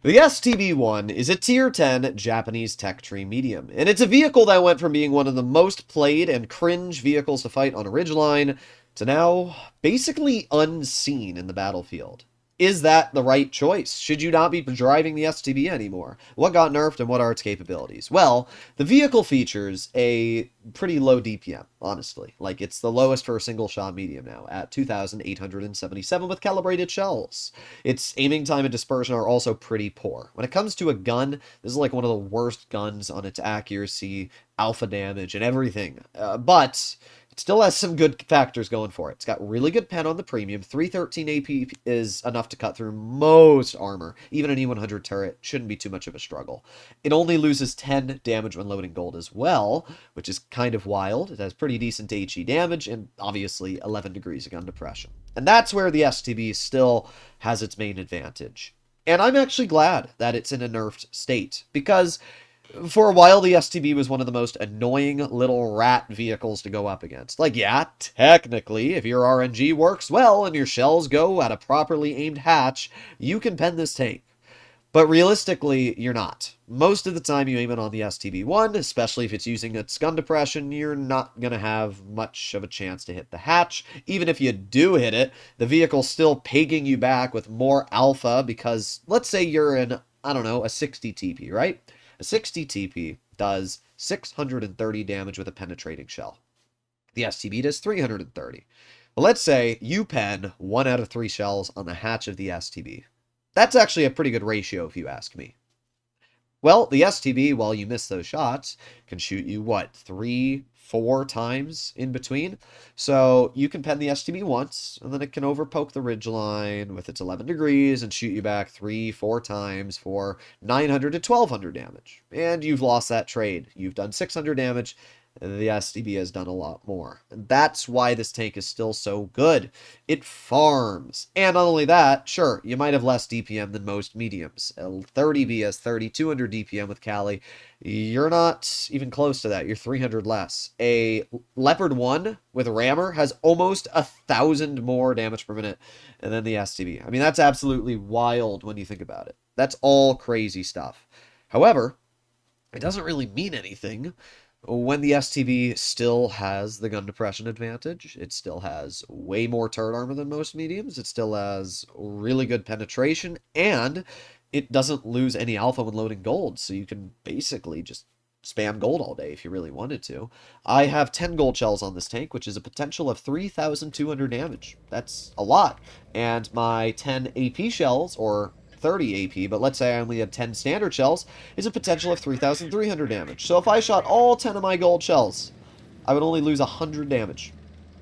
The STB-1 is a Tier 10 Japanese tech tree medium, and it's a vehicle that went from being one of the most played and cringe vehicles to fight on a ridgeline to now basically unseen in the battlefield. Is that the right choice? Should you not be driving the STB anymore? What got nerfed and what are its capabilities? Well, the vehicle features a pretty low DPM, honestly. Like, it's the lowest for a single shot medium now, at 2,877 with calibrated shells. Its aiming time and dispersion are also pretty poor. When it comes to a gun, this is like one of the worst guns on its accuracy, alpha damage, and everything. But it still has some good factors going for it. It's got really good pen on the premium. 313 AP is enough to cut through most armor. Even an E100 turret shouldn't be too much of a struggle. It only loses 10 damage when loading gold as well, which is kind of wild. It has pretty decent HE damage and obviously 11 degrees of gun depression. And that's where the STB still has its main advantage. And I'm actually glad that it's in a nerfed state, because for a while, the STB was one of the most annoying little rat vehicles to go up against. Like, yeah, technically, if your RNG works well and your shells go at a properly aimed hatch, you can pen this tank. But realistically, you're not. Most of the time you aim it on the STB-1, especially if it's using its gun depression, you're not going to have much of a chance to hit the hatch. Even if you do hit it, the vehicle's still pegging you back with more alpha because, let's say you're in, I don't know, a 60 TP, right? A 60 TP does 630 damage with a penetrating shell. The STB does 330. Well, let's say you pen 1 out of 3 shells on the hatch of the STB. That's actually a pretty good ratio if you ask me. Well, the STB, while you miss those shots, can shoot you, what, 3, 4 times in between? So you can pen the STB once, and then it can overpoke the ridgeline with its 11 degrees and shoot you back 3, 4 times for 900 to 1200 damage. And you've lost that trade. You've done 600 damage. The STB has done a lot more. And that's why this tank is still so good. It farms. And not only that, sure, you might have less DPM than most mediums. A 30B has 3,200 DPM with Cali. You're not even close to that. You're 300 less. A Leopard 1 with Rammer has almost 1,000 more damage per minute than the STB. I mean, that's absolutely wild when you think about it. That's all crazy stuff. However, it doesn't really mean anything when the STB still has the gun depression advantage. It still has way more turret armor than most mediums. It still has really good penetration, and it doesn't lose any alpha when loading gold, so you can basically just spam gold all day if you really wanted to. I have 10 gold shells on this tank, which is a potential of 3,200 damage. That's a lot. And my 10 AP shells, or 30 AP, but let's say I only had 10 standard shells, is a potential of 3,300 damage. So if I shot all 10 of my gold shells, I would only lose 100 damage.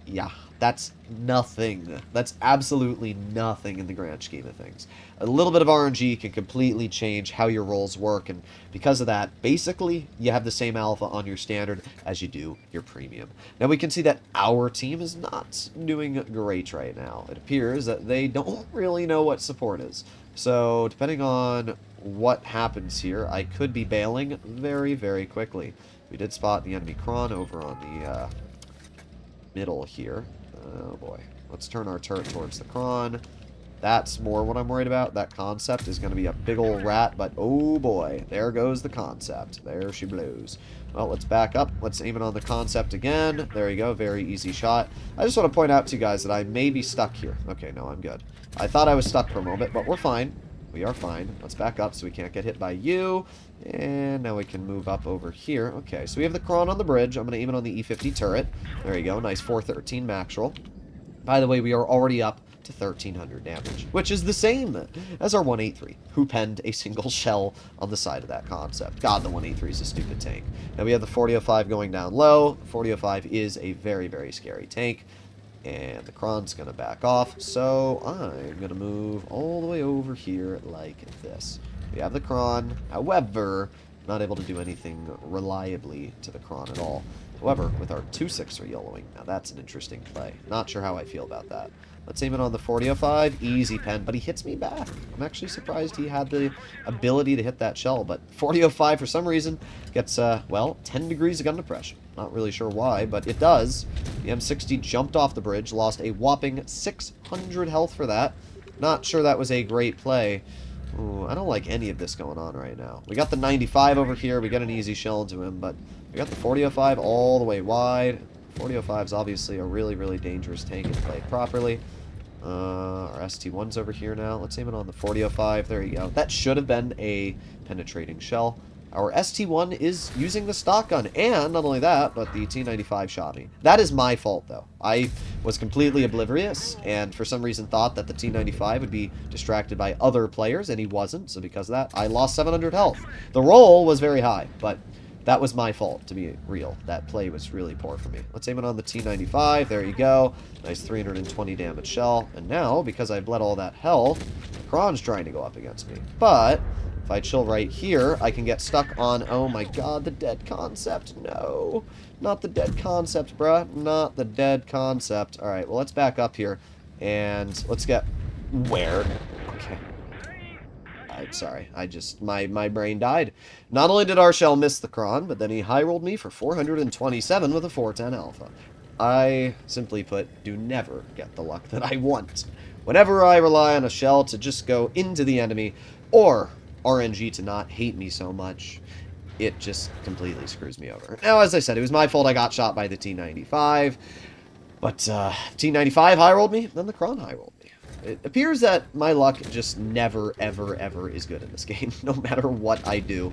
Yeah, that's nothing. That's absolutely nothing in the grand scheme of things. A little bit of RNG can completely change how your rolls work, and because of that, basically, you have the same alpha on your standard as you do your premium. Now, we can see that our team is not doing great right now. It appears that they don't really know what support is. So, depending on what happens here, I could be bailing very, very quickly. We did spot the enemy Kron over on the middle here. Oh boy. Let's turn our turret towards the Kron. That's more what I'm worried about. That concept is going to be a big old rat, but oh boy, there goes the concept. There she blows. Well, let's back up. Let's aim it on the concept again. There you go. Very easy shot. I just want to point out to you guys that I may be stuck here. Okay, no, I'm good. I thought I was stuck for a moment, but we're fine. We are fine. Let's back up so we can't get hit by you. And now we can move up over here. Okay, so we have the Kron on the bridge. I'm going to aim it on the E50 turret. There you go. Nice 413 max roll. By the way, we are already up to 1,300 damage, which is the same as our 183, who penned a single shell on the side of that concept. God, the 183 is a stupid tank. Now we have the 4005 going down low. The 4005 is a very, very scary tank. And the Kron's going to back off, so I'm going to move all the way over here like this. We have the Kron, however, not able to do anything reliably to the Kron at all. However, with our 2-6 yellowing, now that's an interesting play. Not sure how I feel about that. Let's aim it on the 4005. Easy pen, but he hits me back. I'm actually surprised he had the ability to hit that shell, but 4005 for some reason gets, well, 10 degrees of gun depression. Not really sure why, but it does. The M60 jumped off the bridge, lost a whopping 600 health for that. Not sure that was a great play. Ooh, I don't like any of this going on right now. We got the 95 over here. We got an easy shell into him, but we got the 4005 all the way wide. 4005 is obviously a really, really dangerous tank if played properly. Our ST1's over here now. Let's aim it on the 4005. There you go. That should have been a penetrating shell. Our ST1 is using the stock gun, and not only that, but the T95 shot me. That is my fault, though. I was completely oblivious, and for some reason thought that the T95 would be distracted by other players, and he wasn't, so because of that, I lost 700 health. The roll was very high, but that was my fault, to be real. That play was really poor for me. Let's aim it on the T95. There you go. Nice 320 damage shell. And now, because I bled all that health, Kron's trying to go up against me. But if I chill right here, I can get stuck on, oh my god, the dead concept. No, not the dead concept, bruh. Not the dead concept. All right, well, let's back up here. And let's get... Where? Okay. I'm sorry. My brain died. Not only did our shell miss the Kron, but then he high-rolled me for 427 with a 410 alpha. I, simply put, do never get the luck that I want. Whenever I rely on a shell to just go into the enemy, or RNG to not hate me so much, it just completely screws me over. Now, as I said, it was my fault I got shot by the T95, but T95 high-rolled me, then the Kron high-rolled me. It appears that my luck just never, ever, ever is good in this game, no matter what I do.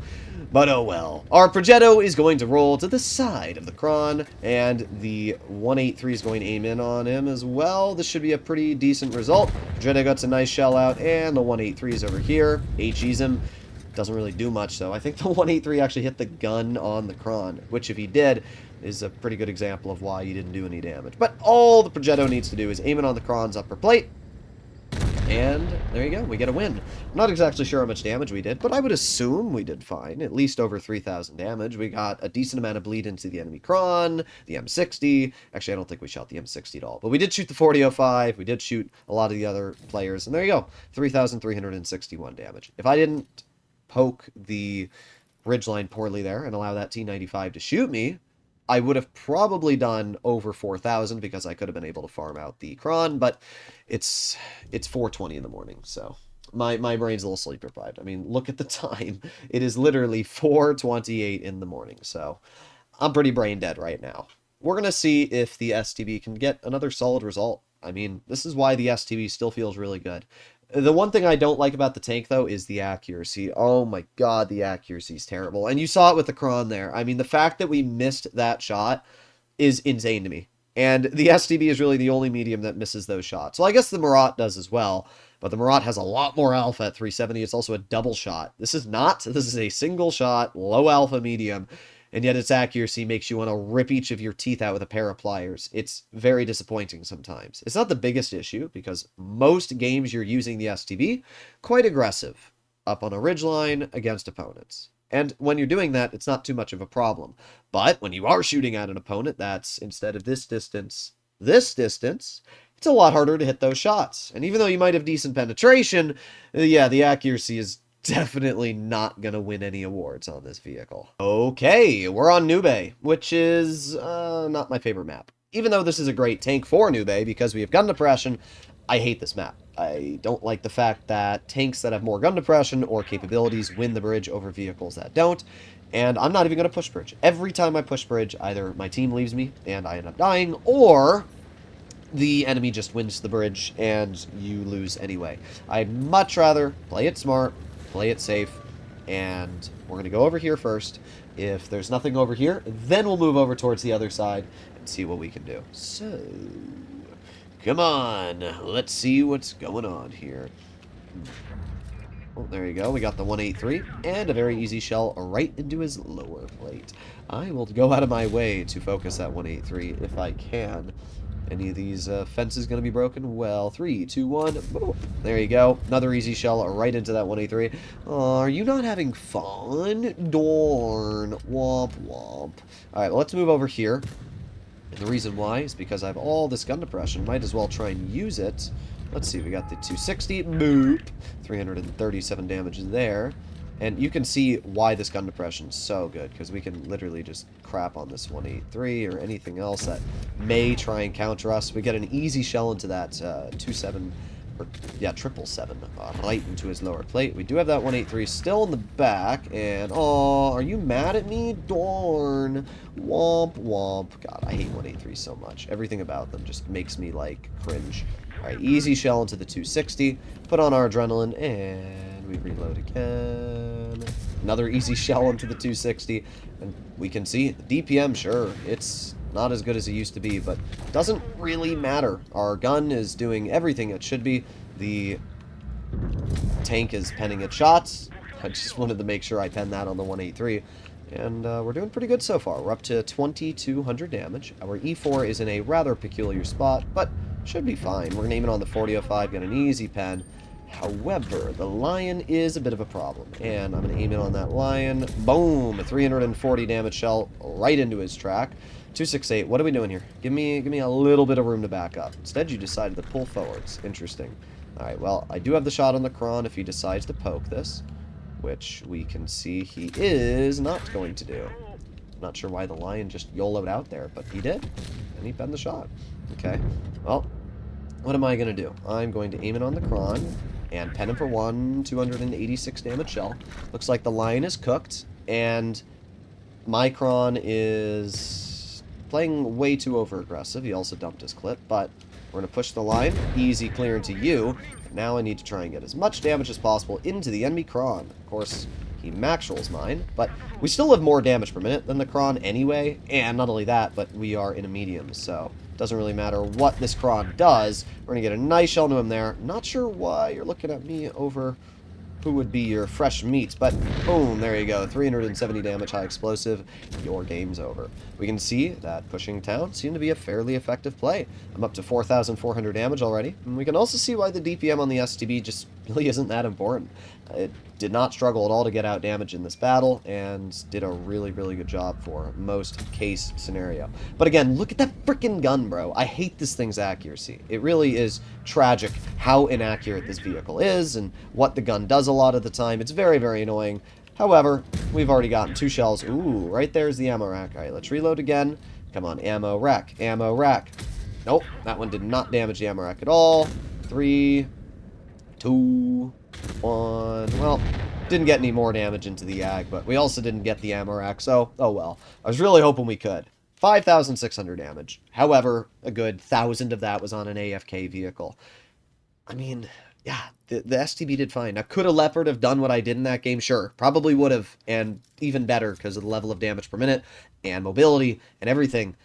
But oh well. Our Progetto is going to roll to the side of the Kron, and the 183 is going to aim in on him as well. This should be a pretty decent result. Progetto gets a nice shell out, and the 183 is over here. HE's him. Doesn't really do much, though. I think the 183 actually hit the gun on the Kron, which if he did, is a pretty good example of why he didn't do any damage. But all the Progetto needs to do is aim it on the Kron's upper plate, and there you go, we get a win. I'm not exactly sure how much damage we did, but I would assume we did fine. At least over 3,000 damage. We got a decent amount of bleed into the enemy Kron, the M60. Actually, I don't think we shot the M60 at all. But we did shoot the 4005. We did shoot a lot of the other players. And there you go, 3,361 damage. If I didn't poke the ridgeline poorly there and allow that T95 to shoot me, I would have probably done over 4,000 because I could have been able to farm out the Kron, but it's 4:20 in the morning, so my brain's a little sleep deprived. I mean, look at the time. It is literally 4:28 in the morning, so I'm pretty brain dead right now. We're going to see if the STB can get another solid result. I mean, this is why the STB still feels really good. The one thing I don't like about the tank, though, is the accuracy. Oh my god, the accuracy is terrible. And you saw it with the Kron there. I mean, the fact that we missed that shot is insane to me. And the STB is really the only medium that misses those shots. Well, I guess the Marat does as well, but the Marat has a lot more alpha at 370. It's also a double shot. This is not. This is a single shot, low alpha medium, and yet its accuracy makes you want to rip each of your teeth out with a pair of pliers. It's very disappointing sometimes. It's not the biggest issue, because most games you're using the STB, quite aggressive, up on a ridgeline against opponents. And when you're doing that, it's not too much of a problem. But when you are shooting at an opponent that's, instead of this distance, it's a lot harder to hit those shots. And even though you might have decent penetration, yeah, the accuracy is definitely not gonna win any awards on this vehicle. Okay, we're on Nube, which is not my favorite map. Even though this is a great tank for Nube because we have gun depression, I hate this map. I don't like the fact that tanks that have more gun depression or capabilities win the bridge over vehicles that don't, and I'm not even gonna push bridge. Every time I push bridge, either my team leaves me and I end up dying, or the enemy just wins the bridge and you lose anyway. I'd much rather play it smart, play it safe, and we're going to go over here first. If there's nothing over here, then we'll move over towards the other side and see what we can do. So, come on, let's see what's going on here. Oh, there you go. We got the 183 and a very easy shell right into his lower plate. I will go out of my way to focus that 183 if I can. Any of these fences going to be broken? Well, 3, 2, 1. Boom. There you go. Another easy shell right into that 183. Oh, are you not having fun? Darn. Womp womp. Alright, well, let's move over here. And the reason why is because I have all this gun depression. Might as well try and use it. Let's see. We got the 260. Boop. 337 damage there. And you can see why this gun depression is so good, because we can literally just crap on this 183 or anything else that may try and counter us. We get an easy shell into that 27 or, yeah, 777, right into his lower plate. We do have that 183 still in the back, and, oh, are you mad at me? Darn. Womp, womp. God, I hate 183 so much. Everything about them just makes me, like, cringe. Alright, easy shell into the 260, put on our adrenaline, and we reload again. Another easy shell into the 260, and we can see the DPM, sure, it's not as good as it used to be, but doesn't really matter. Our gun is doing everything it should be. The tank is penning its shots. I just wanted to make sure I penned that on the 183. And we're doing pretty good so far. We're up to 2,200 damage. Our E4 is in a rather peculiar spot, but should be fine. We're aiming on the 4005, got an easy pen. However, the lion is a bit of a problem. And I'm going to aim in on that lion. Boom! A 340 damage shell right into his track. 268, what are we doing here? Give me a little bit of room to back up. Instead, you decided to pull forwards. Interesting. Alright, well, I do have the shot on the Kron if he decides to poke this, which we can see he is not going to do. Not sure why the lion just YOLO'd out there, but he did, and he penned the shot. Okay, well, what am I going to do? I'm going to aim it on the Kron and pen him for 286 damage shell. Looks like the lion is cooked, and my Kron is playing way too over-aggressive. He also dumped his clip, but we're going to push the line. Easy clear into you. Now I need to try and get as much damage as possible into the enemy Kron. Of course, he max rolls mine, but we still have more damage per minute than the Kron anyway, and not only that, but we are in a medium, so it doesn't really matter what this Kron does. We're going to get a nice shell to him there. Not sure why you're looking at me over who would be your fresh meats, but boom, there you go. 370 damage, high explosive. Your game's over. We can see that pushing town seemed to be a fairly effective play. I'm up to 4,400 damage already, and we can also see why the DPM on the STB just really isn't that important. It did not struggle at all to get out damage in this battle, and did a really, really good job for most case scenario. But again, look at that freaking gun, bro. I hate this thing's accuracy. It really is tragic how inaccurate this vehicle is, and what the gun does a lot of the time. It's very, very annoying. However, we've already gotten 2 shells. Ooh, right there's the ammo rack. Alright, let's reload again. Come on, ammo rack, ammo rack. Nope, that one did not damage the ammo rack at all. 3, 2, 1. Well, didn't get any more damage into the ag, but we also didn't get the ammo rack, so, oh well. I was really hoping we could. 5,600 damage. However, a good 1,000 of that was on an AFK vehicle. I mean, yeah, the STB did fine. Now, could a Leopard have done what I did in that game? Sure, probably would have, and even better because of the level of damage per minute, and mobility, and everything.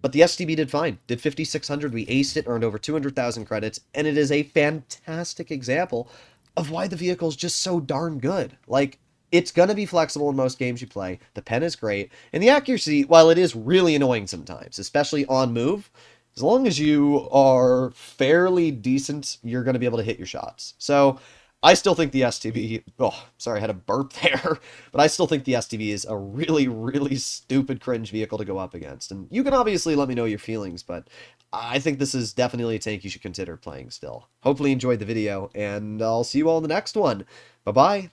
But the STB did fine. Did 5,600, we aced it, earned over 200,000 credits, and it is a fantastic example of why the vehicle is just so darn good. Like, it's going to be flexible in most games you play. The pen is great. And the accuracy, while it is really annoying sometimes, especially on move, as long as you are fairly decent, you're going to be able to hit your shots. So, I still think the STB... Oh, sorry, I had a burp there. But I still think the STB is a really, really stupid, cringe vehicle to go up against. And you can obviously let me know your feelings, but I think this is definitely a tank you should consider playing still. Hopefully you enjoyed the video, and I'll see you all in the next one. Bye-bye.